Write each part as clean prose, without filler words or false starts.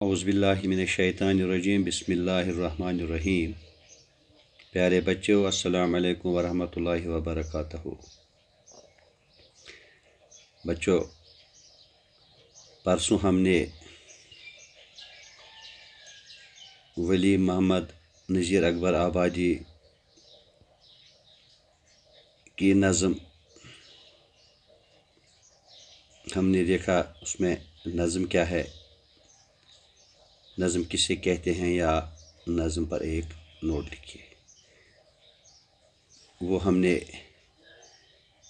اعوذ باللہ من الشیطان الرجیم بسم اللہ الرحمن الرحیم۔ پیارے بچوں، السلام علیکم ورحمۃ اللہ وبرکاتہ۔ بچوں، پرسوں ہم نے ولی محمد نذیر اکبر آبادی کی نظم ہم نے دیکھا، اس میں نظم کیا ہے، نظم کسے کہتے ہیں، یا نظم پر ایک نوٹ لکھیے۔ وہ ہم نے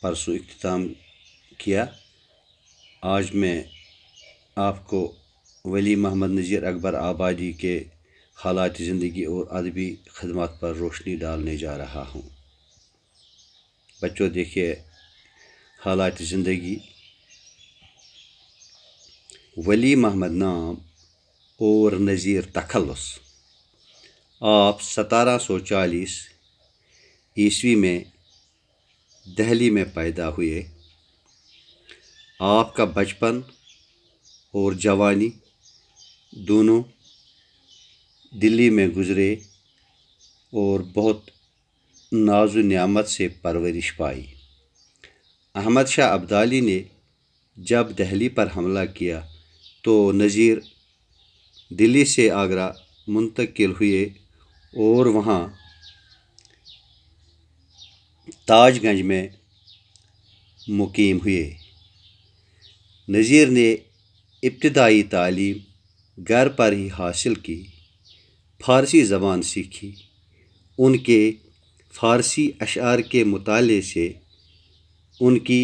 پرسوں اختتام کیا۔ آج میں آپ کو ولی محمد نذیر اکبر آبادی کے حالات زندگی اور ادبی خدمات پر روشنی ڈالنے جا رہا ہوں۔ بچوں دیکھیے، حالات زندگی: ولی محمد نام اور نذیر تخلص۔ آپ 1740 عیسوی میں دہلی میں پیدا ہوئے۔ آپ کا بچپن اور جوانی دونوں دلی میں گزرے اور بہت ناز و نعمت سے پرورش پائی۔ احمد شاہ ابدالی نے جب دہلی پر حملہ کیا تو نذیر دلی سے آگرہ منتقل ہوئے اور وہاں تاج گنج میں مقیم ہوئے۔ نذیر نے ابتدائی تعلیم گھر پر ہی حاصل کی، فارسی زبان سیکھی۔ ان کے فارسی اشعار کے مطالعے سے ان کی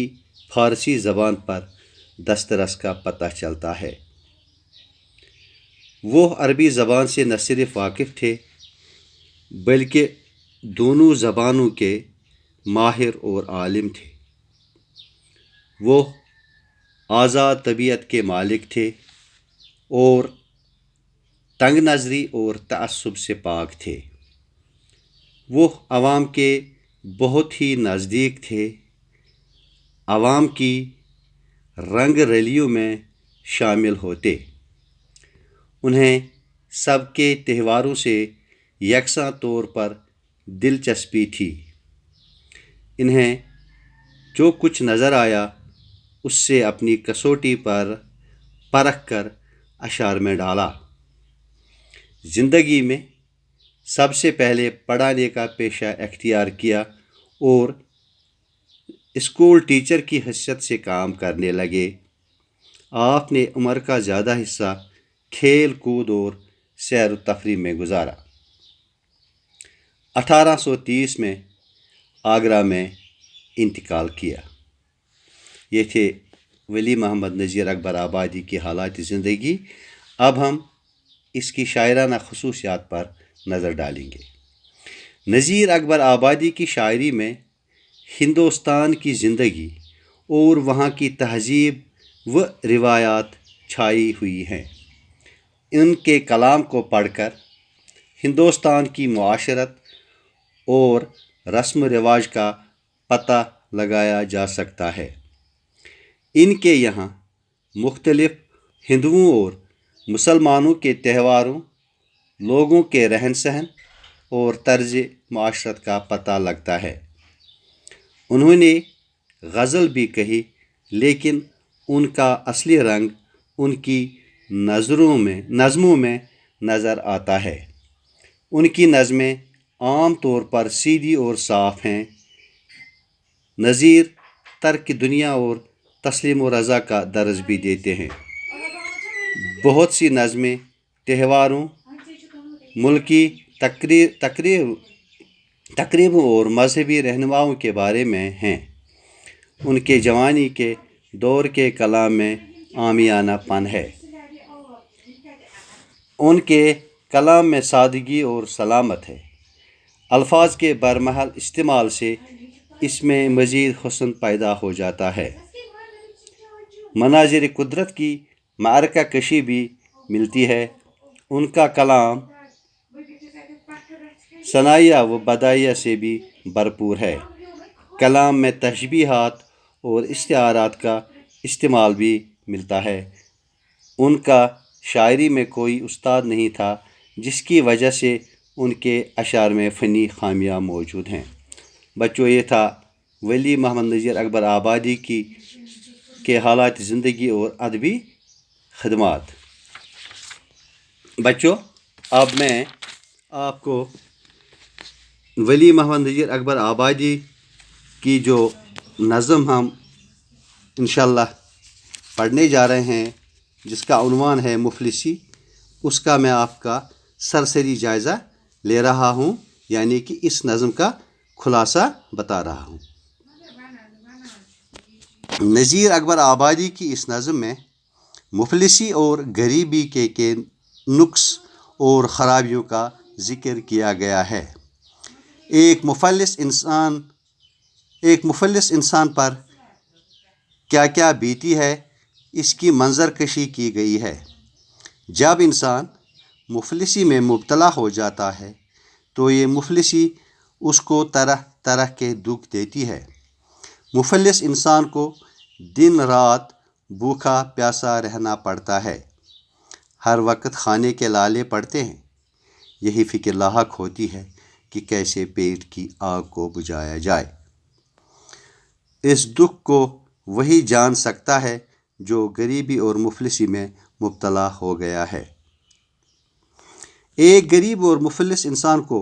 فارسی زبان پر دسترس کا پتہ چلتا ہے۔ وہ عربی زبان سے نہ صرف واقف تھے بلکہ دونوں زبانوں کے ماہر اور عالم تھے۔ وہ آزاد طبیعت کے مالک تھے اور تنگ نظری اور تعصب سے پاک تھے۔ وہ عوام کے بہت ہی نزدیک تھے، عوام کی رنگ رلیوں میں شامل ہوتے۔ انہیں سب کے تہواروں سے یکساں طور پر دلچسپی تھی۔ انہیں جو کچھ نظر آیا اس سے اپنی کسوٹی پر پرکھ کر اشعار میں ڈالا۔ زندگی میں سب سے پہلے پڑھانے کا پیشہ اختیار کیا اور اسکول ٹیچر کی حیثیت سے کام کرنے لگے۔ آپ نے عمر کا زیادہ حصہ کھیل کود اور سیر و تفریح میں گزارا۔ 1830 میں آگرہ میں انتقال کیا۔ یہ تھے ولی محمد نذیر اکبر آبادی کی حالات زندگی۔ اب ہم اس کی شاعرانہ خصوصیات پر نظر ڈالیں گے۔ نذیر اکبر آبادی کی شاعری میں ہندوستان کی زندگی اور وہاں کی تہذیب و روایات چھائی ہوئی ہیں۔ ان کے کلام کو پڑھ کر ہندوستان کی معاشرت اور رسم و رواج کا پتہ لگایا جا سکتا ہے۔ ان کے یہاں مختلف ہندوؤں اور مسلمانوں کے تہواروں، لوگوں کے رہن سہن اور طرز معاشرت کا پتہ لگتا ہے۔ انہوں نے غزل بھی کہی، لیکن ان کا اصلی رنگ ان کی نظموں میں نظر آتا ہے۔ ان کی نظمیں عام طور پر سیدھی اور صاف ہیں۔ نذیر ترک دنیا اور تسلیم و رضا کا درس بھی دیتے ہیں۔ بہت سی نظمیں تہواروں، ملکی تقریبوں اور مذہبی رہنماؤں کے بارے میں ہیں۔ ان کے جوانی کے دور کے کلام میں عامیانہ پن ہے۔ ان کے کلام میں سادگی اور سلامت ہے۔ الفاظ کے برمحل استعمال سے اس میں مزید حسن پیدا ہو جاتا ہے۔ مناظر قدرت کی معرکہ کشی بھی ملتی ہے۔ ان کا کلام ثنائیہ و بدائیہ سے بھی بھرپور ہے۔ کلام میں تشبیہات اور استعارات کا استعمال بھی ملتا ہے۔ ان کا شاعری میں کوئی استاد نہیں تھا، جس کی وجہ سے ان کے اشعار میں فنی خامیاں موجود ہیں۔ بچوں، یہ تھا ولی محمد نذیر اکبر آبادی کے حالات زندگی اور ادبی خدمات۔ بچوں، اب میں آپ کو ولی محمد نذیر اکبر آبادی کی جو نظم ہم انشاءاللہ پڑھنے جا رہے ہیں، جس کا عنوان ہے مفلسی، اس کا میں آپ کا سرسری جائزہ لے رہا ہوں، یعنی کہ اس نظم کا خلاصہ بتا رہا ہوں۔ نذیر اکبر آبادی کی اس نظم میں مفلسی اور غریبی کے نقص اور خرابیوں کا ذکر کیا گیا ہے۔ ایک مفلس انسان پر کیا کیا بیتی ہے، اس کی منظر کشی کی گئی ہے۔ جب انسان مفلسی میں مبتلا ہو جاتا ہے تو یہ مفلسی اس کو طرح طرح کے دکھ دیتی ہے۔ مفلس انسان کو دن رات بھوکا پیاسا رہنا پڑتا ہے، ہر وقت کھانے کے لالے پڑتے ہیں۔ یہی فکر لاحق ہوتی ہے کہ کیسے پیٹ کی آگ کو بجھایا جائے۔ اس دکھ کو وہی جان سکتا ہے جو غریبی اور مفلسی میں مبتلا ہو گیا ہے۔ ایک غریب اور مفلس انسان کو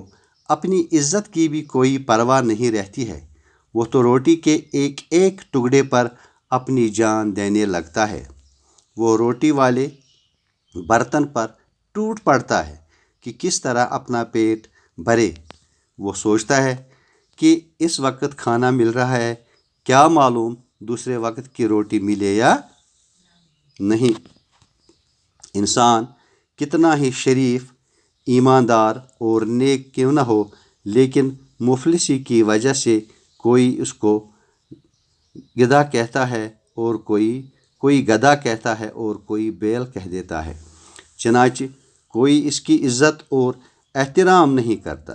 اپنی عزت کی بھی کوئی پرواہ نہیں رہتی ہے، وہ تو روٹی کے ایک ایک ٹکڑے پر اپنی جان دینے لگتا ہے۔ وہ روٹی والے برتن پر ٹوٹ پڑتا ہے کہ کس طرح اپنا پیٹ بھرے۔ وہ سوچتا ہے کہ اس وقت کھانا مل رہا ہے، کیا معلوم دوسرے وقت کی روٹی ملے یا نہیں۔ انسان کتنا ہی شریف، ایماندار اور نیک کیوں نہ ہو، لیکن مفلسی کی وجہ سے کوئی اس کو گدھا کہتا ہے اور کوئی گدھا کہتا ہے اور کوئی بیل کہہ دیتا ہے، چنانچہ کوئی اس کی عزت اور احترام نہیں کرتا۔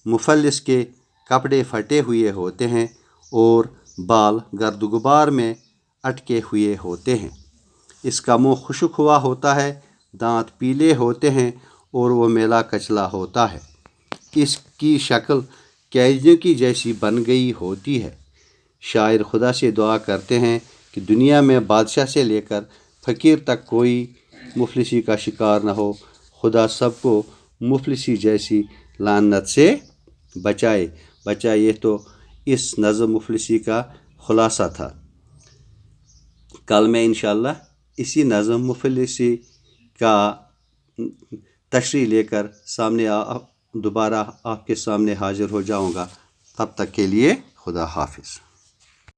مفلس کے کپڑے پھٹے ہوئے ہوتے ہیں اور بال گرد و غبار میں اٹکے ہوئے ہوتے ہیں، اس کا منہ خشک ہوا ہوتا ہے، دانت پیلے ہوتے ہیں اور وہ میلا کچلا ہوتا ہے، اس کی شکل قیدیوں کی جیسی بن گئی ہوتی ہے۔ شاعر خدا سے دعا کرتے ہیں کہ دنیا میں بادشاہ سے لے کر فقیر تک کوئی مفلسی کا شکار نہ ہو۔ خدا سب کو مفلسی جیسی لعنت سے بچائے۔ یہ تو اس نظم مفلسی کا خلاصہ تھا۔ کل میں انشاءاللہ اسی نظم مفلسی کا تشریح لے کر دوبارہ آپ کے سامنے حاضر ہو جاؤں گا۔ تب تک کے لیے خدا حافظ۔